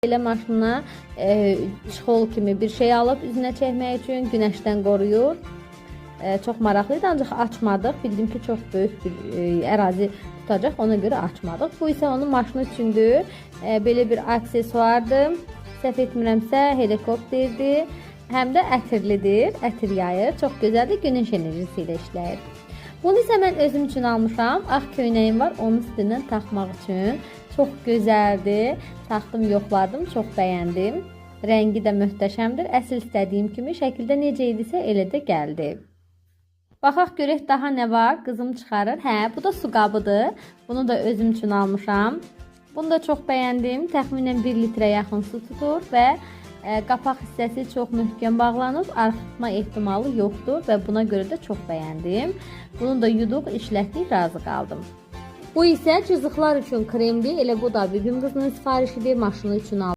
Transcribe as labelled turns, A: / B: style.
A: Belə maşına şxol kimi bir şey alıb üzünə çəkmək üçün, günəşdən qoruyur. Çox maraqlıydı, ancaq açmadıq. Bildim ki, çox böyük bir ərazi tutacaq, ona görə açmadıq. Bu isə onun maşını üçündür. Belə bir aksesuardır. Səhv etmirəmsə helikopterdir. Həm də ətirlidir, ətir yayır. Çox gözəldir, günəş enerjisi ilə işləyir. Bunu isə mən özüm üçün almışam. Ağ köynəyim var, onun üstündən taxmaq üçün. Çox gözəldir. Taxdım, yoxladım, çox bəyəndim. Rəngi də möhtəşəmdir. Əsl istədiyim kimi şəkildə necə idisə elə də gəldi. Baxaq görək daha nə var. Qızım çıxarır. Bu da su qabıdır. Bunu da özüm üçün almışam. Bunu da çox bəyəndim. Təxminən 1 litrə yaxın su tutur və qapaq hissəsi çox möhkəm bağlanıb, arxıtma ehtimalı yoxdur və buna görə də çox bəyəndim. Bunu da yuduq, işlətdik, razı qaldım. Bu isə cızıqlar üçün kremdir. Elə bu da bibim qızının sifarişidir, maşını üçün aldım.